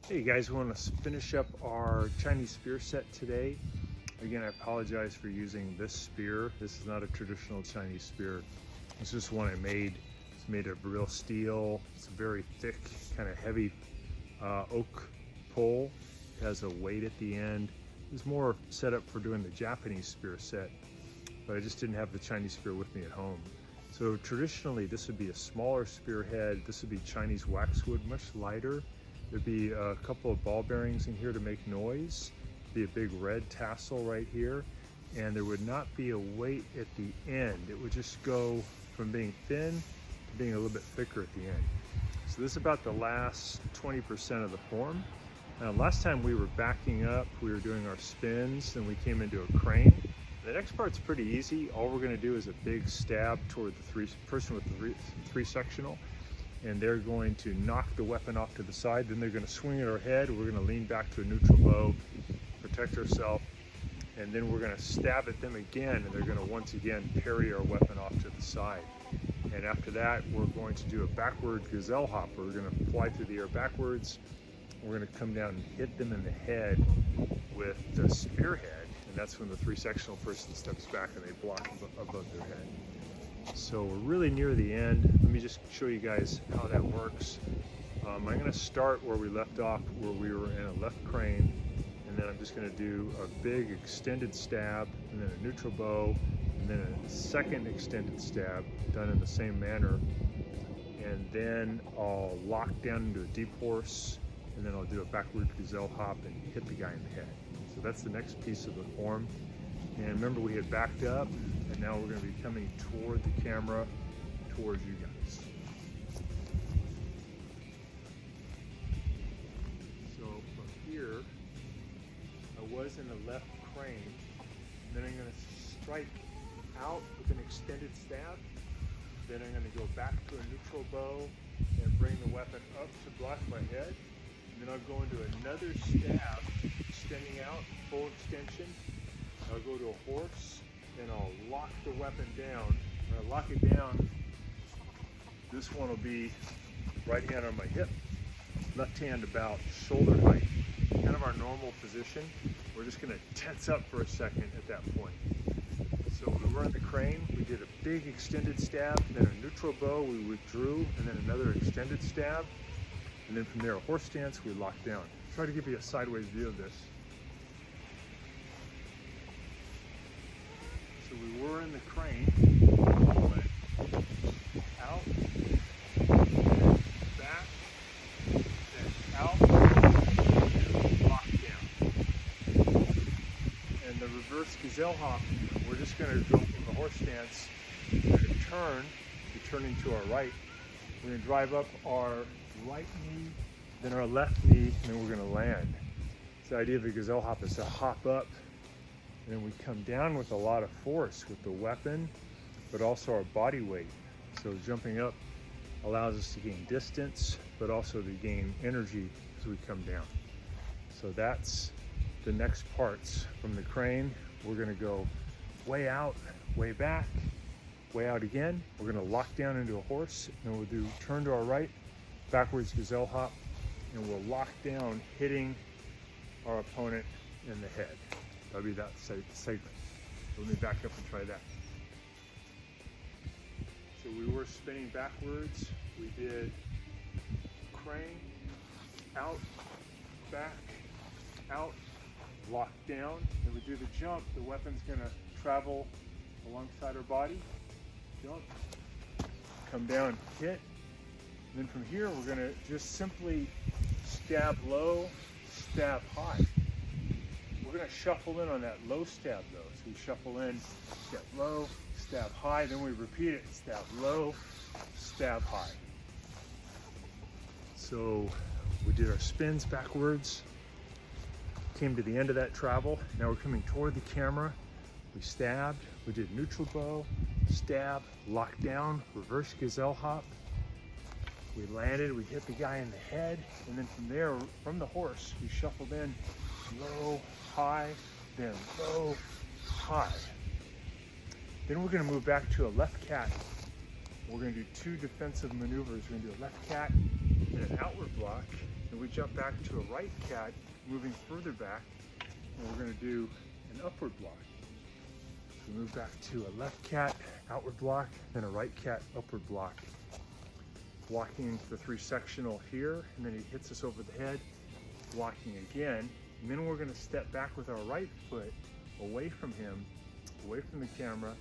Hey guys, we want to finish up our Chinese spear set today. Again, I apologize for using this spear. This is not a traditional Chinese spear. It's just one I made. It's made of real steel. It's a very thick, kind of heavy oak pole. It has a weight at the end. It's more set up for doing the Japanese spear set, but I just didn't have the Chinese spear with me at home. So traditionally, this would be a smaller spearhead. This would be Chinese waxwood, much lighter. There'd be a couple of ball bearings in here to make noise. Be a big red tassel right here. And there would not be a weight at the end. It would just go from being thin to being a little bit thicker at the end. So this is about the last 20% of the form. Last time we were backing up, we were doing our spins, then we came into a crane. The next part's pretty easy. All we're gonna do is a big stab toward the person with the three sectional. And they're going to knock the weapon off to the side. Then they're going to swing at our head. We're going to lean back to a neutral bow, protect ourselves, and then we're going to stab at them again, and they're going to once again parry our weapon off to the side. And after that, we're going to do a backward gazelle hop. We're going to fly through the air backwards. We're going to come down and hit them in the head with the spearhead, and that's when the three sectional person steps back and they block above their head. So we're really near the end. Let me just show you guys how that works. I'm going to start where we left off, where we were in a left crane, and then I'm just going to do a big extended stab, and then a neutral bow, and then a second extended stab done in the same manner. And then I'll lock down into a deep horse, and then I'll do a backward gazelle hop and hit the guy in the head. So that's the next piece of the form. And remember, we had backed up, and now we're going to be coming toward the camera, towards you guys. So from here, I was in the left crane, then I'm going to strike out with an extended stab, then I'm going to go back to a neutral bow and bring the weapon up to block my head, and then I'll go into another stab, extending out, full extension. I'll go to a horse, and I'll lock the weapon down. When I lock it down, this one will be right hand on my hip, left hand about shoulder height, kind of our normal position. We're just going to tense up for a second at that point. So when we were in the crane, we did a big extended stab, then a neutral bow, we withdrew, and then another extended stab. And then from there, a horse stance, we locked down. Try to give you a sideways view of this. So we were in the crane, went out, back, then out, and lock down. And the reverse gazelle hop, we're just going to go from the horse stance, we're going to turn, returning to our right. We're going to drive up our right knee, then our left knee, and then we're going to land. So the idea of the gazelle hop is to hop up, and then we come down with a lot of force with the weapon, but also our body weight. So jumping up allows us to gain distance, but also to gain energy as we come down. So that's the next parts from the crane. We're gonna go way out, way back, way out again. We're gonna lock down into a horse, and we'll do turn to our right, backwards gazelle hop, and we'll lock down, hitting our opponent in the head. That'll be that segment. Let me back up and try that. So we were spinning backwards. We did crane, out, back, out, lock down. Then we do the jump. The weapon's gonna travel alongside our body. Jump, come down, hit. And then from here, we're gonna just simply stab low, stab high. We're going to shuffle in on that low stab though. So we shuffle in, stab low, stab high, then we repeat it, stab low, stab high. So we did our spins backwards, came to the end of that travel. Now we're coming toward the camera. We stabbed, we did neutral bow, stab, lock down, reverse gazelle hop. We landed, we hit the guy in the head, and then from there, from the horse, we shuffled in low, high, then low, high. Then we're going to move back to a left cat. We're going to do two defensive maneuvers. We're going to do a left cat and an outward block, and we jump back to a right cat, moving further back, and we're going to do an upward block. So we move back to a left cat, outward block, then a right cat, upward block. Walking the 3 sectional here, and then he hits us over the head, walking again, and then we're going to step back with our right foot away from him, away from the camera,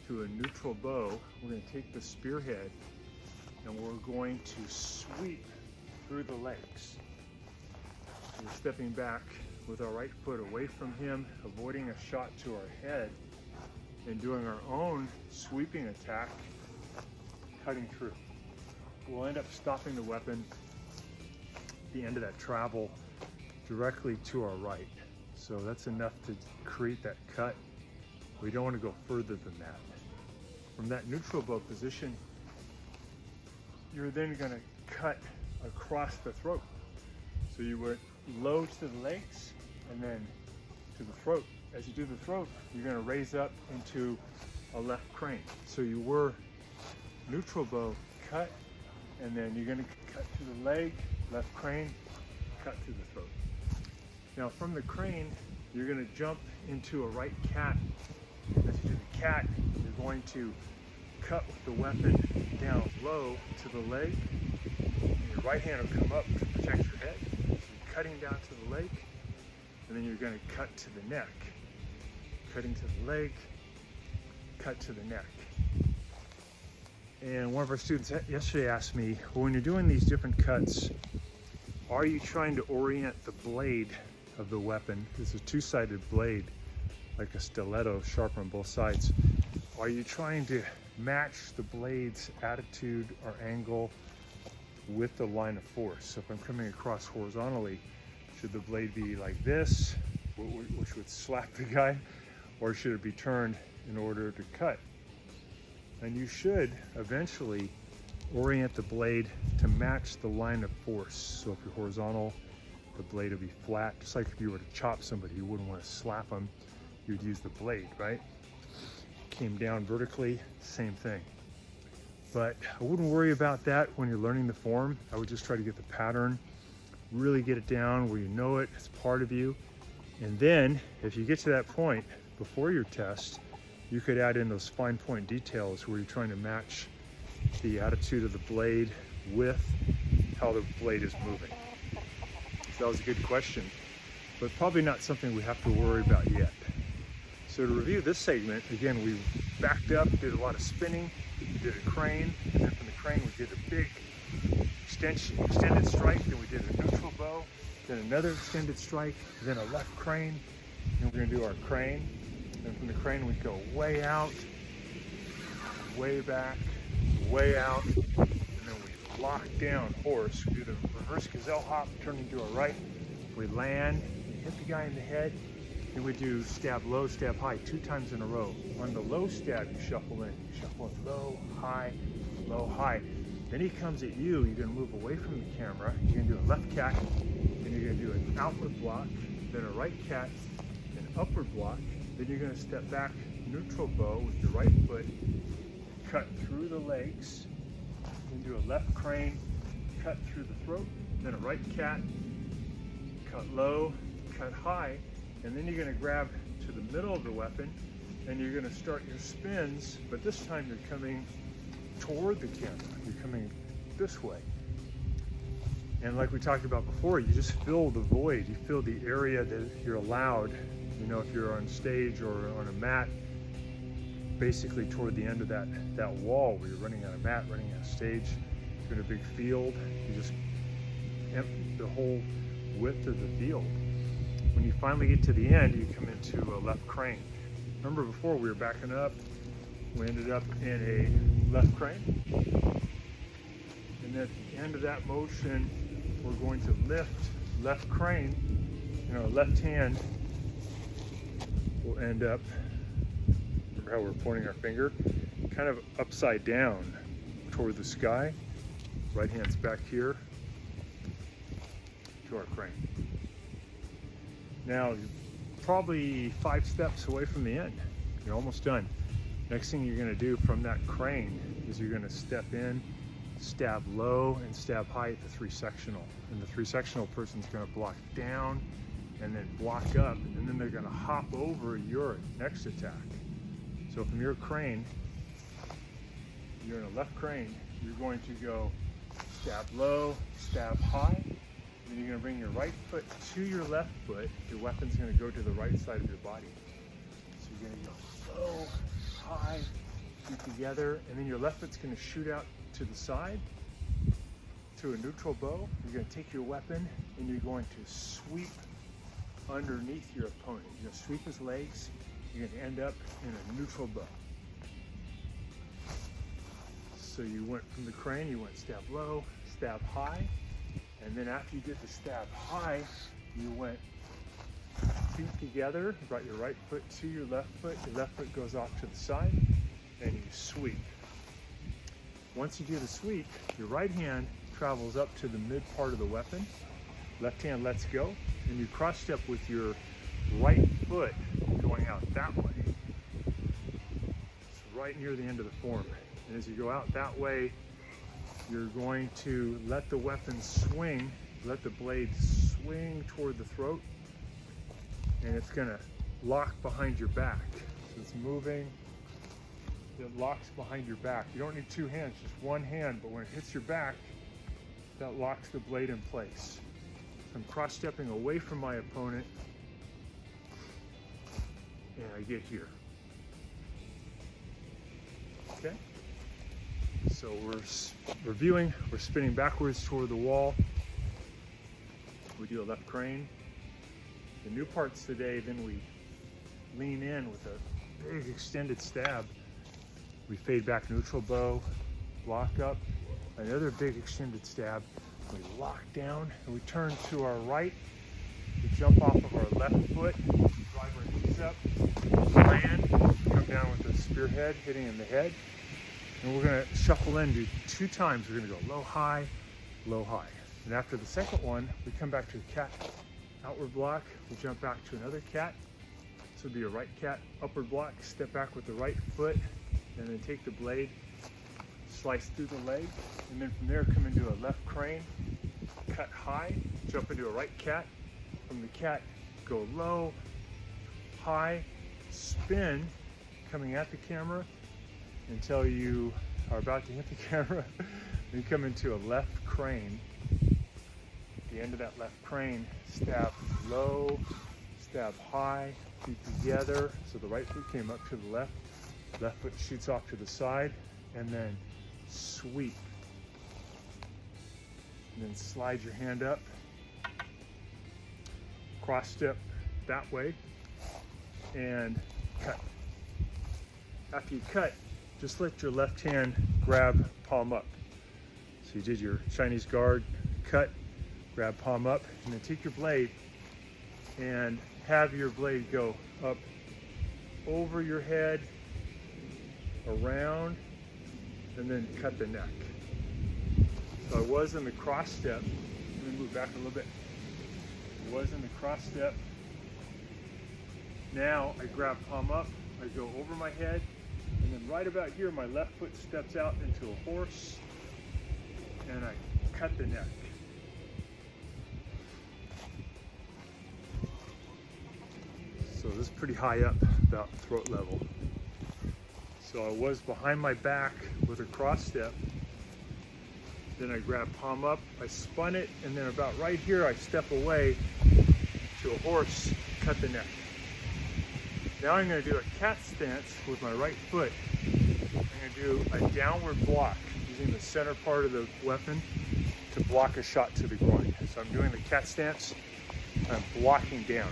to a neutral bow. We're going to take the spearhead and we're going to sweep through the legs. We're stepping back with our right foot away from him, avoiding a shot to our head, and doing our own sweeping attack, cutting through. We'll end up stopping the weapon at the end of that travel directly to our right. So that's enough to create that cut. We don't want to go further than that. From that neutral bow position, you're then going to cut across the throat. So you went low to the legs and then to the throat. As you do the throat, you're going to raise up into a left crane. So you were neutral bow, cut, and then you're going to cut to the leg, left crane, cut to the throat. Now from the crane, you're going to jump into a right cat. As you do the cat, you're going to cut with the weapon down low to the leg. And your right hand will come up to protect your head. So you're cutting down to the leg, and then you're going to cut to the neck. Cutting to the leg, cut to the neck. And one of our students yesterday asked me, well, when you're doing these different cuts, are you trying to orient the blade of the weapon? It's a 2-sided blade, like a stiletto, sharp on both sides. Are you trying to match the blade's attitude or angle with the line of force? So if I'm coming across horizontally, should the blade be like this, which would slap the guy, or should it be turned in order to cut? And you should eventually orient the blade to match the line of force. So if you're horizontal, the blade will be flat. Just like if you were to chop somebody, you wouldn't want to slap them, you'd use the blade, right? Came down vertically, same thing. But I wouldn't worry about that when you're learning the form. I would just try to get the pattern, really get it down where you know it, it's part of you. And then if you get to that point before your test, you could add in those fine point details where you're trying to match the attitude of the blade with how the blade is moving. So that was a good question, but probably not something we have to worry about yet. So to review this segment, again, we backed up, did a lot of spinning, we did a crane, and then from the crane we did a big extended strike, then we did a neutral bow, then another extended strike, then a left crane, and we're gonna do our crane. And from the crane we go way out, way back, way out, and then we lock down horse. We do the reverse gazelle hop, turn into our right, we land, we hit the guy in the head, and we do stab low, stab high 2 times in a row. On the low stab, you shuffle in low, high, Then he comes at you, you're gonna move away from the camera, you're gonna do a left cat, then you're gonna do an outward block, then a right cat, an upward block, then you're gonna step back, neutral bow with your right foot, cut through the legs, then do a left crane, cut through the throat, then a right cat, cut low, cut high, and then you're gonna grab to the middle of the weapon, and you're gonna start your spins, but this time you're coming toward the camera. You're coming this way. And like we talked about before, you just fill the void. You fill the area that you're allowed. You know, if you're on stage or on a mat, basically toward the end of that wall where you're running on a mat, running on a stage, you're in a big field, you just empty the whole width of the field. When you finally get to the end, you come into a left crane. Remember before we were backing up, we ended up in a left crane. And at the end of that motion, we're going to lift left crane, and our left hand will end up, remember how we're pointing our finger, kind of upside down toward the sky. Right hand's back here to our crane. Now, you're probably 5 steps away from the end. You're almost done. Next thing you're gonna do from that crane is you're gonna step in stab low, and stab high at the 3 sectional. And the 3 sectional person's gonna block down and then block up, and then they're gonna hop over your next attack. So from your crane, you're in a left crane, you're going to go stab low, stab high, and then you're gonna bring your right foot to your left foot. Your weapon's gonna go to the right side of your body. So you're gonna go low, high, feet together, and then your left foot's gonna shoot out to the side to a neutral bow. You're gonna take your weapon and you're going to sweep underneath your opponent. You're gonna sweep his legs. You're gonna end up in a neutral bow. So you went from the crane, you went stab low, stab high, and then after you did the stab high, you went feet together, you brought your right foot to your left foot goes off to the side, and you sweep. Once you do the sweep, your right hand travels up to the mid part of the weapon, left hand lets go, and you cross step with your right foot going out that way. It's right near the end of the form. And as you go out that way, you're going to let the weapon swing, let the blade swing toward the throat, and it's gonna lock behind your back. So it's moving, it locks behind your back. You don't need 2 hands, just 1 hand, but when it hits your back, that locks the blade in place. So I'm cross-stepping away from my opponent, and I get here. Okay? So we're reviewing, we're spinning backwards toward the wall. We do a left crane. The new parts today, then we lean in with a big extended stab. We fade back neutral bow, block up, another big extended stab. We lock down and we turn to our right. We jump off of our left foot, drive our knees up, land, come down with the spearhead hitting in the head. And we're gonna shuffle in, do 2 times. We're gonna go low, high, low, high. And after the second one, we come back to a cat outward block. We jump back to another cat. This would be a right cat upward block, step back with the right foot, and then take the blade, slice through the leg, and then from there come into a left crane, cut high, jump into a right cat. From the cat, go low, high, spin, coming at the camera until you are about to hit the camera. Then you come into a left crane. At the end of that left crane, stab low, stab high, feet together. So the right foot came up to the left foot shoots off to the side, and then sweep. And then slide your hand up, cross step that way, and cut. After you cut, just let your left hand grab palm up. So you did your Chinese guard, cut, grab palm up, and then take your blade and have your blade go up over your head, around, and then cut the neck. So I was in the cross step. Let me move back a little bit. I was in the cross step. Now I grab palm up, I go over my head, and then right about here, my left foot steps out into a horse, and I cut the neck. So this is pretty high up, about throat level. So I was behind my back with a cross step. Then I grabbed palm up, I spun it, and then about right here, I step away to a horse, cut the neck. Now I'm gonna do a cat stance with my right foot. I'm gonna do a downward block using the center part of the weapon to block a shot to the groin. So I'm doing the cat stance, I'm blocking down.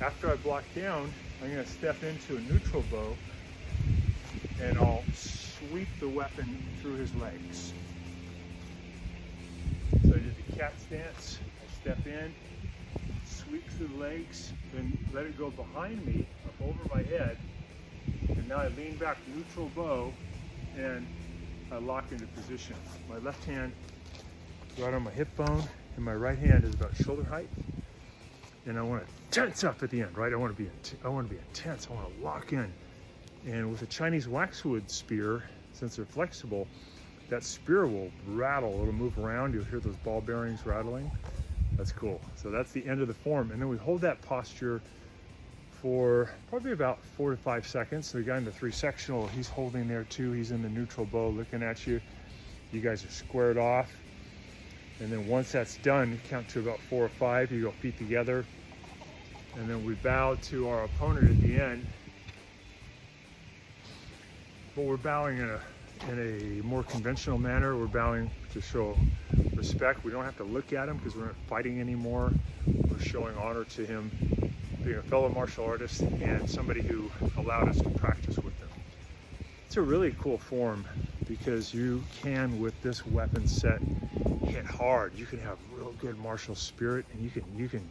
After I block down, I'm gonna step into a neutral bow, and I'll sweep the weapon through his legs. So I did the cat stance, I step in, sweep through the legs, then let it go behind me, up over my head, and now I lean back neutral bow, and I lock into position. My left hand is right on my hip bone, and my right hand is about shoulder height, and I want to tense up at the end, right? I want to be intense, I want to lock in. And with a Chinese waxwood spear, since they're flexible, that spear will rattle, it'll move around, you'll hear those ball bearings rattling. That's cool. So that's the end of the form, and then we hold that posture for probably about 4 to 5 seconds. So the guy in the 3 sectional, he's holding there too. He's in the neutral bow looking at you. You guys are squared off. And then once that's done, you count to about 4 or 5. You go feet together. And then we bow to our opponent at the end. But we're bowing in a more conventional manner. We're bowing to show respect. We don't have to look at him because we're not fighting anymore. We're showing honor to him being a fellow martial artist and somebody who allowed us to practice with them. It's a really cool form because you can, with this weapon set, hit hard. You can have real good martial spirit, and you can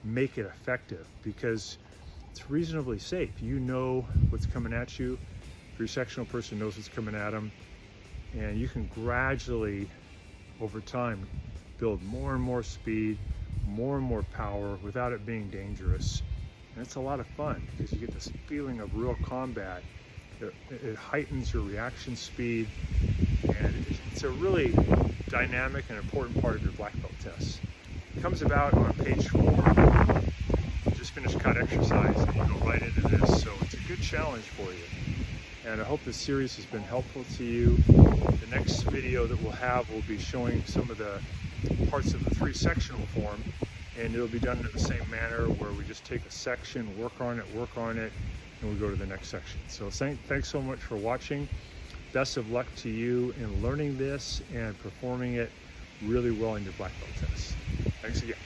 make it effective because it's reasonably safe. You know what's coming at you. Your sectional person knows what's coming at them, and you can gradually, over time, build more and more speed, more and more power without it being dangerous. And it's a lot of fun because you get this feeling of real combat. It heightens your reaction speed, and it's a really dynamic and important part of your black belt test. It comes about on page 4. You just finished cut exercise and you go right into this, so it's a good challenge for you. And I hope this series has been helpful to you. The next video that we'll have will be showing some of the parts of the 3 sectional form, and it'll be done in the same manner where we just take a section, work on it, and we go to the next section. So thanks so much for watching. Best of luck to you in learning this and performing it really well in your black belt test. Thanks again.